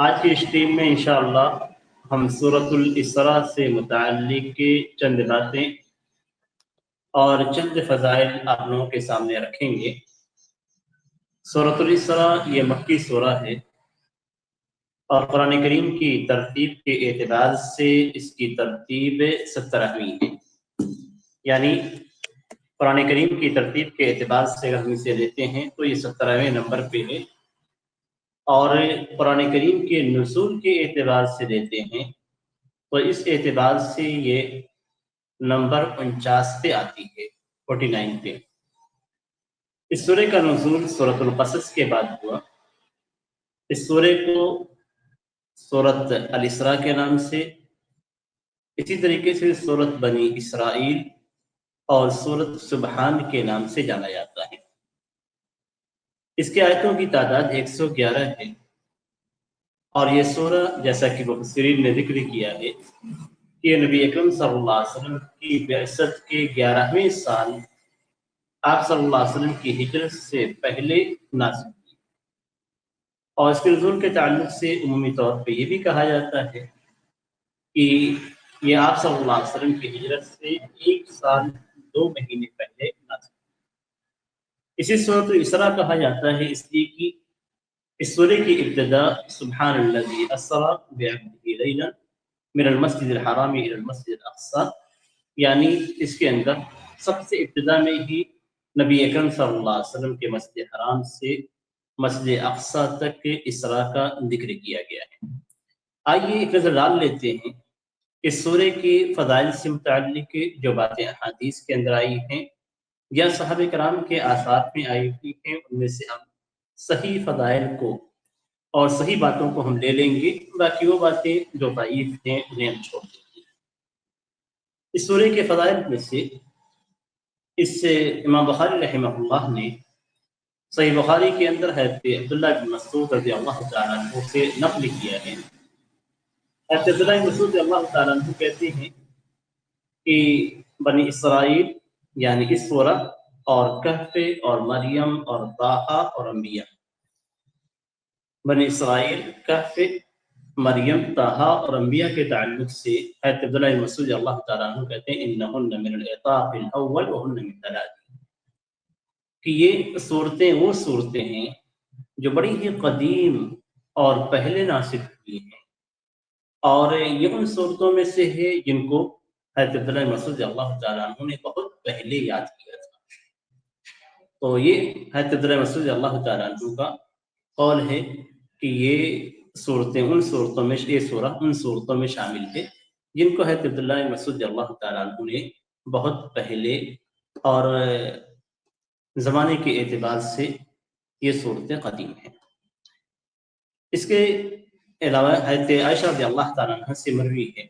آج کی اس ٹیم میں انشاءاللہ ہم سورۃ الاسراء سے متعلق چند باتیں اور چند فضائل آپ لوگوں کے سامنے رکھیں گے۔ سورۃ الاسراء یہ مکی سورہ ہے اور قرآن کریم کی ترتیب کے اعتبار سے اس کی ترتیب 17ویں ہے، یعنی قرآن کریم کی ترتیب کے اعتبار سے اگر ہم اسے لیتے ہیں تو یہ 17ویں نمبر پہ ہے، اور قرآن کریم کے نزول کے اعتبار سے لیتے ہیں تو اس اعتبار سے یہ نمبر 49 پہ آتی ہے، 49 پہ۔ اس سورہ کا نزول سورۃ القصص کے بعد ہوا۔ اس سورہ کو سورۃ الاسراء کے نام سے، اسی طریقے سے سورۃ بنی اسرائیل اور سورۃ سبحان کے نام سے جانا جاتا ہے۔ اس کے آیتوں کی تعداد 111 ہے، اور یہ سورہ جیسا کہ مفسرین نے ذکر کیا ہے کہ نبی اکرم صلی اللہ علیہ وسلم کی بعثت کے 11ویں سال آپ صلی اللہ علیہ وسلم کی ہجرت سے پہلے نازل ہوئی، اور اس کے نزول کے تعلق سے عمومی طور پہ یہ بھی کہا جاتا ہے کہ یہ آپ صلی اللہ علیہ وسلم کی ہجرت سے 1 سال 2 مہینے پہلے نازل ہوئی۔ اسی سورۃ الاسراء کہا جاتا ہے اس لیے کہ اس سورہ کی ابتدا سبحان الذی اسری بعبدہ لیلا من المسجد الحرام الى المسجد الاقصی، یعنی اس کے اندر سب سے ابتدا میں ہی نبی اکرم صلی اللہ علیہ وسلم کے مسجد حرام سے مسجد اقصی تک اسراء کا ذکر کیا گیا ہے۔ آئیے ایک نظر ڈال لیتے ہیں اس سورہ کے فضائل سے متعلق جو باتیں احادیث کے اندر آئی ہیں یا صحابہ کرام کے آثار میں آئی ہوئی ہیں، ان میں سے ہم صحیح فضائل کو اور صحیح باتوں کو ہم لے لیں گے، باقی وہ باتیں جو ضعیف ہیں انہیں ہم چھوڑ دیں گے۔ اس سورہ کے فضائل میں سے اس سے امام بخاری رحمہ اللہ نے صحیح بخاری کے اندر حضرت عبداللہ بن مسعود رضی اللہ تعالیٰ عنہ سے نقل کیا ہے۔ حضرت عبداللہ بن مسعود رضی اللہ تعالیٰ عنہ کہتے ہیں کہ بنی اسرائیل یعنی اس سورہ اور کہف اور مریم اور طٰہٰ اور انبیاء، بنی اسرائیل، کہف، مریم، طٰہٰ اور انبیاء کے تعلق سے حضرت عبداللہ بن مسعود رضی اللہ تعالیٰ عنہ کہتے ہیں انہن من العطاف الاول وہن من ثلاث، کہ یہ صورتیں وہ صورتیں ہیں جو بڑی ہی قدیم اور پہلے نازل ہوئی ہیں، اور یہ ان صورتوں میں سے ہے جن کو حضرت عبداللہ بن مسعود رضی اللہ تعالیٰ عنہ نے بہت پہلے یاد کیا تھا۔ تو یہ حضرت عبداللہ بن مسعود رضی اللہ تعالیٰ عنہ کا قول ہے کہ یہ صورتیں ان صورتوں میں، یہ سورہ ان صورتوں میں شامل ہے جن کو حضرت عبداللہ بن مسعود رضی اللہ تعالیٰ عنہ نے بہت پہلے اور زمانے کے اعتبار سے یہ صورتیں قدیم ہیں۔ اس کے علاوہ حضرت عائشہ رضی اللہ تعالیٰ عنہ سے مروی ہے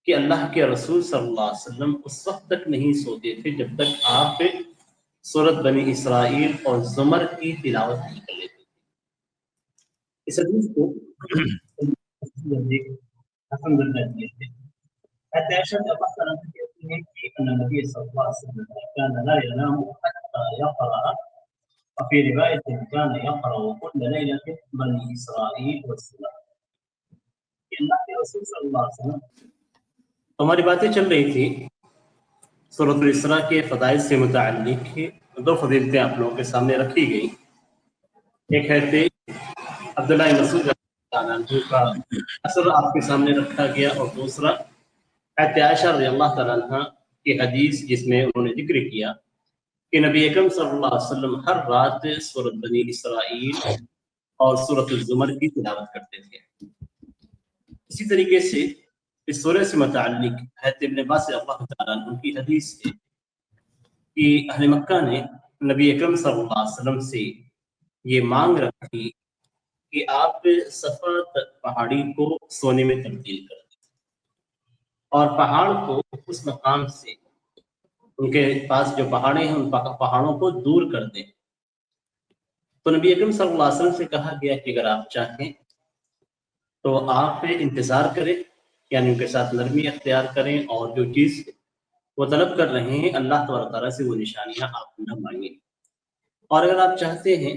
کہ اللہ کے رسول صلی اللہ علیہ وسلم اس وقت تک نہیں سوتے تھے جب تک آپ سورۃ بنی اسرائیل اور زمر کی تلاوت نہیں کر لیتے تھے۔ اس حدیث کو الحمدللہ حضرت عائشہ رضی اللہ تعالیٰ عنہ کہتی ہیں کہ ان نبی صلی اللہ علیہ وسلم كان لا ينام حتى يقرأ، وفي رواية كان يقرأ كل ليلة بني إسرائيل والسورة۔ اللہ کے رسول صلی اللہ علیہ وسلم، ہماری باتیں چل رہی تھی سورۃ الاسراء کے فضائل سے متعلق 2 فضیلتیں آپ لوگوں کے سامنے رکھی گئی۔ ایک ہے عبداللہ بن مسعود رضی اللہ عنہ کا اثر آپ کے سامنے رکھا گیا، اور دوسرا حضرت عائشہ رضی اللہ تعالیٰ عنہ کی حدیث جس میں انہوں نے ذکر کیا کہ نبی اکرم صلی اللہ علیہ وسلم ہر رات سورۃ بنی اسرائیل اور سورۃ الزمر کی تلاوت کرتے تھے۔ اسی طریقے سے اس سورہ سے متعلق حضرت ابن عباس رضی اللہ تعالیٰ عنہ کی حدیث ہے کہ اہل مکہ نے نبی اکرم صلی اللہ علیہ وسلم سے یہ مانگ رکھی کہ آپ صفا پہاڑی کو سونے میں تبدیل کر دیں اور پہاڑ کو اس مقام سے، ان کے پاس جو پہاڑیں ہیں ان پہاڑوں کو دور کر دیں۔ تو نبی اکرم صلی اللہ علیہ وسلم سے کہا گیا کہ اگر آپ چاہیں تو آپ انتظار کریں، یعنی ان کے ساتھ نرمی اختیار کریں، اور جو چیز وہ طلب کر رہے ہیں اللہ تبارک تعالیٰ سے وہ نشانیاں آپ نہ مانگیں، اور اگر آپ چاہتے ہیں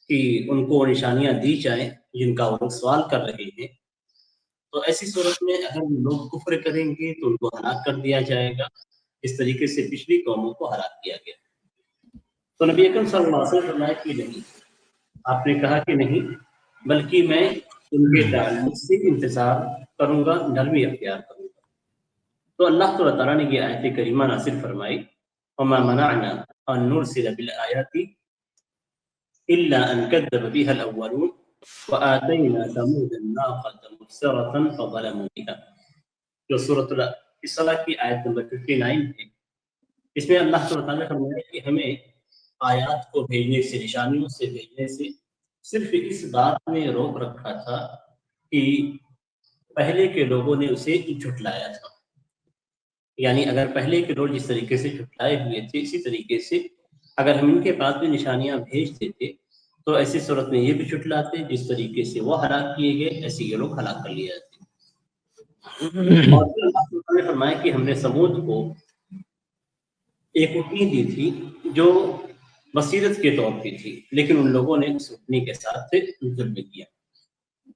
کہ ان کو وہ نشانیاں دی جائیں جن کا وہ لوگ سوال کر رہے ہیں، تو ایسی صورت میں اگر لوگ کفر کریں گے تو ان کو ہلاک کر دیا جائے گا، اس طریقے سے پچھلی قوموں کو ہلاک کیا گیا۔ تو نبی اکرم صلی اللہ علیہ وسلم فرمایا کہ نہیں، آپ نے کہا کہ نہیں، بلکہ میں ان کے تعلق سے انتظار کروں گا، نرمی اختیار کروں گا۔ تو اللہ تعالیٰ نے یہ آیت کریمہ نازل فرمائی، وما منعنا ان نرسل بالآیات الا ان كذب بها الاولون وآتينا ثمود الناقة مبصرة فظلموا بها، جو سورۃ الاسراء کی آیت نمبر 59 ہے۔ اس میں اللہ تعالیٰ نے فرمایا کہ ہمیں آیات کو بھیجنے سے، نشانیوں سے بھیجنے سے صرف اس بات میں روک رکھا تھا کہ پہلے کے لوگوں نے اسے جھٹلایا تھا، یعنی اگر پہلے کے لوگ جس طریقے سے جھٹلائے ہوئے تھے، اسی طریقے سے اگر ہم ان کے پاس بھی نشانیاں بھیج دیتے تو ایسی صورت میں یہ بھی جھٹلاتے، جس طریقے سے وہ ہلاک کیے گئے ایسے یہ لوگ ہلاک کر لیے جاتے۔ اور پھر اللہ تعالیٰ نے فرمایا کہ ہم نے سمود کو ایک اٹھنی دی تھی جو بصیرت کے طور پہ تھی، لیکن ان لوگوں نے اس اٹھنی کے ساتھ ظلم کیا۔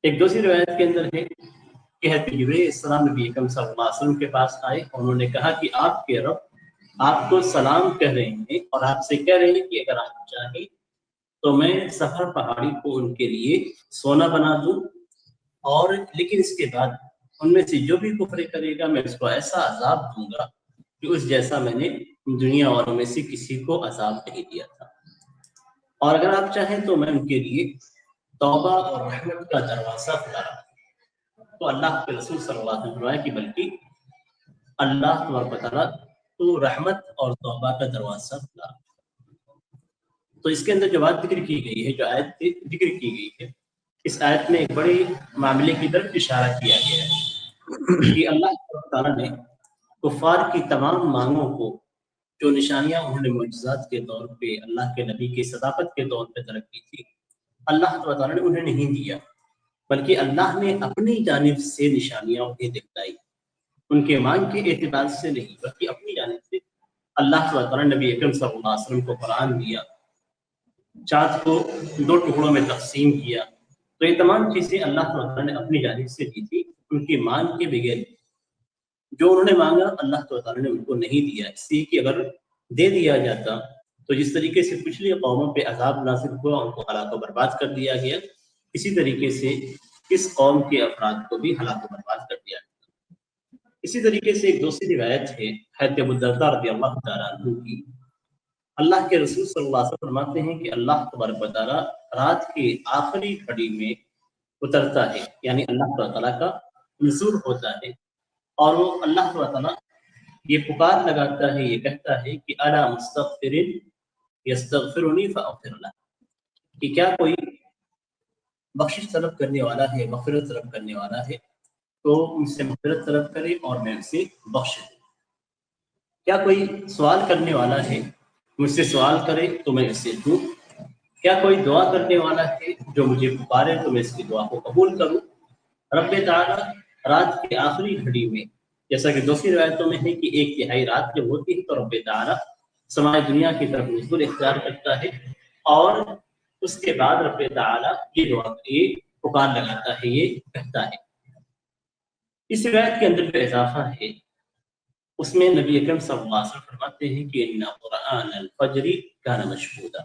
ایک دوسری روایت کے اندر ہے کہ حضرت جبرائیل علیہ السلام نبی اکرم صلی اللہ علیہ وسلم کے پاس آئے، انہوں نے کہا کہ آپ کے رب آپ کو سلام کہہ رہے ہیں اور آپ سے کہہ رہے ہیں کہ اگر آپ چاہیں تو میں صفا پہاڑی کو ان کے لیے سونا بنا دوں، اور لیکن اس کے بعد ان میں سے جو بھی کفر کرے گا میں اس کو ایسا عذاب دوں گا کہ اس جیسا میں نے دنیا والوں میں سے کسی کو عذاب نہیں دیا تھا، اور اگر آپ چاہیں تو میں ان کے لیے توبہ اور رحمت کا دروازہ کھلا رہا ہوں۔ تو اللہ کے رسول صلی اللہ علیہ وسلم کہ بلکہ اللہ تبارک و تعالیٰ تو رحمت اور توبہ کا دروازہ کھلا رہا۔ تو اس کے اندر جو بات ذکر کی گئی ہے، جو آیت ذکر کی گئی ہے، اس آیت میں ایک بڑے معاملے کی طرف اشارہ کیا گیا ہے کہ اللہ تعالیٰ نے کفار کی تمام مانگوں کو، جو نشانیاں انہوں نے معجزات کے طور پہ اللہ کے نبی کی صداقت کے طور پہ طلب کی تھی، اللہ تعالیٰ نے انہیں نہیں دیا، بلکہ اللہ نے اپنی جانب سے نشانیاں انہیں دکھلائی، ان کے مانگ کے اعتبار سے نہیں بلکہ اپنی جانب سے۔ اللہ تعالیٰ نے نبی اکرم صلی اللہ علیہ وسلم کو قرآن دیا، چاند کو 2 ٹکڑوں میں تقسیم کیا، تو یہ تمام چیزیں اللہ تعالیٰ نے اپنی جانب سے دی تھی، ان کی مانگ کے بغیر۔ جو انہوں نے مانگا اللہ تعالیٰ نے ان کو نہیں دیا، اس لیے کہ اگر دے دیا جاتا تو جس طریقے سے پچھلی قوموں پہ عذاب نازل ہوا، ان کو ہلاک و برباد کر دیا گیا، اسی طریقے سے اس قوم کے افراد کو بھی ہلاک و برباد کر دیا گیا۔ اسی طریقے سے ایک دوسری روایت ہے حضرت ابو الدرداء رضی اللہ تعالیٰ عنہ کی، اللہ کے رسول صلی اللہ علیہ وسلم فرماتے ہیں کہ اللہ تبارک و تعالیٰ رات کی آخری گھڑی میں اترتا ہے، یعنی اللہ تعالیٰ کا نزول ہوتا ہے، اور وہ اللہ تعالیٰ یہ پکار لگاتا ہے، یہ کہتا ہے کہ الا مستغفر یستغفرنی فاغفر لہ، کہ کیا کوئی بخشش طلب کرنے والا ہے، مغفرت طلب کرنے والا ہے تو مجھ سے مغفرت طلب کرے اور میں اسے بخش دوں۔ کیا کوئی سوال کرنے والا ہے، مجھ سے سوال کرے تو میں اسے دوں۔ کیا کوئی دعا کرنے والا ہے جو مجھے پکارے تو میں اس کی دعا کو قبول کروں۔ رب تعالیٰ رات کی آخری گھڑی میں، جیسا کہ دوسری روایتوں میں ہے کہ 1/3 رات جب ہوتی ہے تو رب تعالیٰ سمائے دنیا کی طرف نزول اختیار کرتا ہے، اور اس کے بعد رب تعالیٰ یہ دعا، یہ پکار لگاتا ہے، یہ کہتا ہے۔ اس روایت کے اندر جو اضافہ ہے اس میں نبی اکرم صلی اللہ علیہ وسلم فرماتے ہیں کہ ان قرآن الفجر کان مشہودا،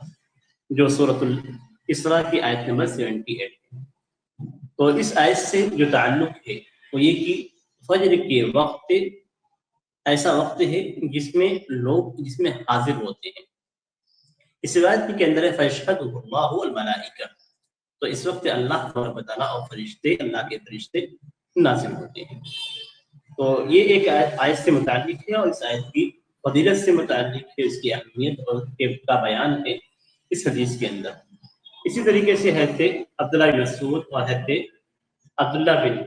جو سورۃ الاسراء کی آیت نمبر 78 ہے۔ تو اس آیت سے جو تعلق ہے وہ یہ کہ فجر کے وقت ایسا وقت ہے جس میں لوگ حاضر ہوتے ہیں۔ اس روایت کے اندر ہے فیشهدہ اللہ والملائکہ، تو اس وقت اللہ تبارک و تعالیٰ اور فرشتے، اللہ کے فرشتے نازل ہوتے ہیں۔ تو یہ ایک آیت سے متعلق ہے، اور اس آیت کی فضیلت سے متعلق ہے، اس کی اہمیت اور کا بیان ہے اس حدیث کے اندر۔ اسی طریقے سے حضرت عبداللہ بن مسعود اور حضرت عبداللہ بن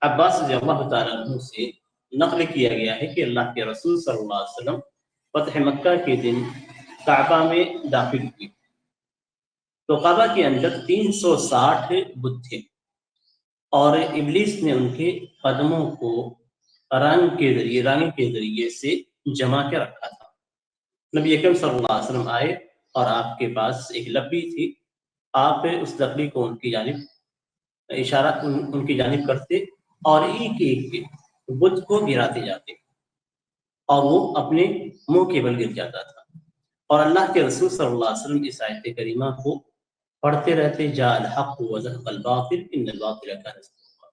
عباس رضی اللہ تعالیٰ عنہ سے نقل کیا گیا ہے کہ اللہ کے رسول صلی اللہ علیہ وسلم فتح مکہ کے دن کعبہ میں داخل ہوئے، تو کعبہ کے اندر 360 بت تھے، اور ابلیس نے ان کے قدموں کو رنگ کے ذریعے سے جما کے رکھا تھا۔ نبی اکرم صلی اللہ علیہ وسلم آئے اور آپ کے پاس ایک لکڑی تھی، آپ اس لکڑی کو ان کی جانب اشارہ ان کی جانب کرتے اور ایک ایک بت کو گراتے جاتے اور وہ اپنے منہ کے بل گر جاتا تھا، اور اللہ کے رسول صلی اللہ علیہ وسلم اس آیت کریمہ کو پڑھتے رہتے، جاء الحق وزهق الباطل ان الباطل كان زهوقا،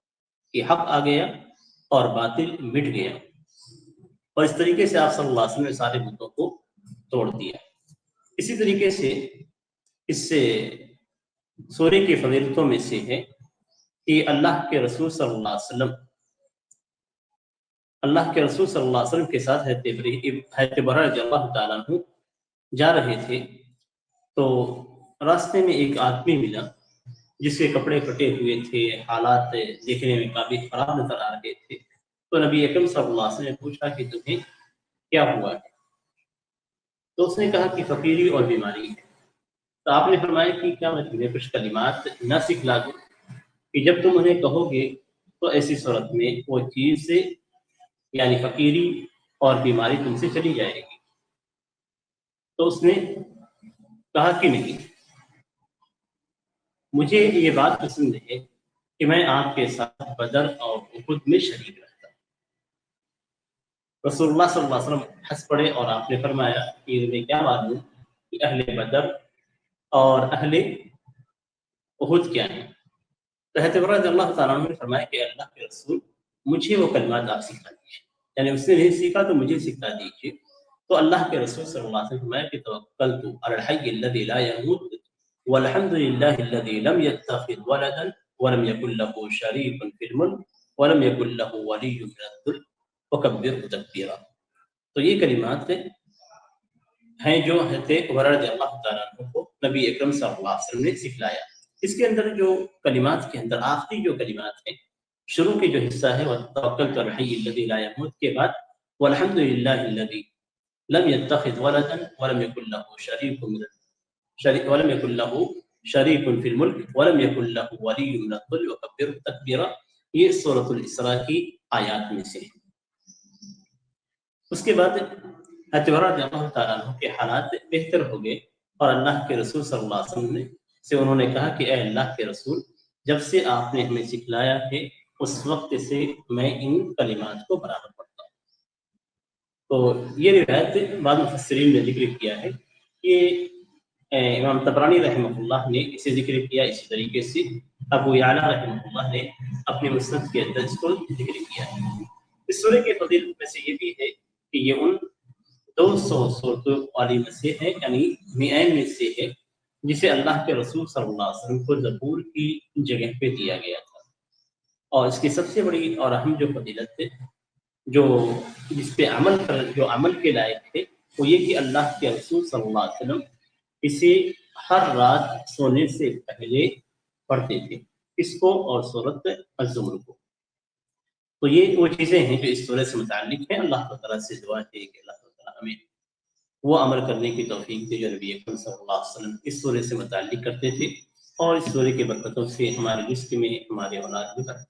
کہ حق آ گیا اور باطل مٹ گیا، اور اس طریقے سے آپ صلی اللہ علیہ وسلم نے سارے بتوں کو توڑ دیا۔ اسی طریقے سے اس سے سورے کی فضیلتوں میں سے ہے کہ اللہ کے رسول صلی اللہ علیہ وسلم کے ساتھ حضرت برہ رضی اللہ تعالیٰ عنہ جا رہے تھے، تو راستے میں ایک آدمی ملا جس کے کپڑے پھٹے ہوئے تھے، حالات دیکھنے میں کافی خراب نظر آ رہے تھے، تو نبی اکرم صلی اللہ علیہ وسلم نے پوچھا کہ تمہیں کیا ہوا ہے؟ تو اس نے کہا کہ فقیری اور بیماری ہے۔ تو آپ نے فرمایا کہ کیا میں تمہیں کچھ کلمات نہ سکھلا دوں کہ جب تم انہیں کہو گے تو ایسی صورت میں وہ چیز سے یعنی فقیری اور بیماری تم سے چلی جائے گی؟ تو اس نے کہا کہ نہیں، مجھے یہ بات پسند ہے کہ میں آپ کے ساتھ بدر اور احد میں شریک رہتا۔ رسول اللہ صلی اللہ علیہ وسلم ہنس پڑے اور آپ نے فرمایا کہ میں کیا معلوم کہ اہل بدر اور اہل احد کیا ہیں؟ تو حضرت عمر رضی اللہ تعالیٰ عنہ نے فرمایا کہ اللہ کے رسول مجھے وہ کلمات آپ سکھا دیجیے، یعنی اس نے نہیں سیکھا تو مجھے سکھا دیجیے۔ تو اللہ کے رسول صلی اللہ علیہ وسلم نے فرمایا کہ توکلت علی الحی الذی لا یموت والحمد للہ الذی لم یتخذ ولدا ولم یکن له شریک فی الملک ولم یکن له ولی من الذل وکبرہ تکبیرا۔ تو یہ کلمات ہیں جو حضرت عمر رضی اللہ تعالیٰ عنہ کو نبی اکرم صلی اللہ علیہ وسلم نے سکھلایا۔ اس کے اندر جو کلمات کے اندر آخری جو کلمات ہیں، شروع کے جو حصہ ہے وتوکلت علی الحی الذی لا یموت کے بعد والحمد للہ الذی لم يتخذ ولدا ولم يكن له شریک فی الملک ولم یکن له ولی من الذل وکبرہ تکبیرا، یہ سورۃ الاسراء کی آیات میں سے ہے۔ اس کے بعد حضرت عمر رضی اللہ تعالیٰ عنہ کے حالات بہتر ہو گئے اور اللہ کے رسول صلی اللہ علیہ وسلم سے انہوں نے کہا کہ اے اللہ کے رسول، جب سے آپ نے ہمیں سکھلایا ہے اس وقت سے میں ان کلمات کو برابر پڑھتا ہوں۔ تو یہ روایت بعض مفسرین نے ذکر کیا ہے کہ امام طبرانی رحمہ اللہ نے اسے ذکر کیا، اسی طریقے سے ابو یعلا رحمہ اللہ نے اپنے مسند کے اندر اس کو ذکر کیا ہے۔ اس سورہ کے فضیلت میں سے یہ بھی ہے کہ یہ ان 200 سورتوں والی میں سے ہے، یعنی مئین میں سے ہے جسے اللہ کے رسول صلی اللہ علیہ وسلم کو زبور کی جگہ پہ دیا گیا تھا۔ اور اس کی سب سے بڑی اور اہم جو فضیلت ہے جو جس پہ عمل کے لائق ہے وہ یہ کہ اللہ کے رسول صلی اللہ علیہ وسلم اسے ہر رات سونے سے پہلے پڑھتے تھے، اس کو اور سورۃ الزمر کو۔ تو یہ وہ چیزیں ہیں جو اس سورہ سے متعلق ہیں۔ اللہ تعالیٰ سے دعا ہے کہ اللہ تعالیٰ ہمیں وہ عمل کرنے کی توفیق دے جو نبی اکرم صلی اللہ علیہ وسلم اس سورے سے متعلق کرتے تھے، اور اس سورے کے برکتوں سے ہمارے رزق میں ہمارے اولاد میں برکت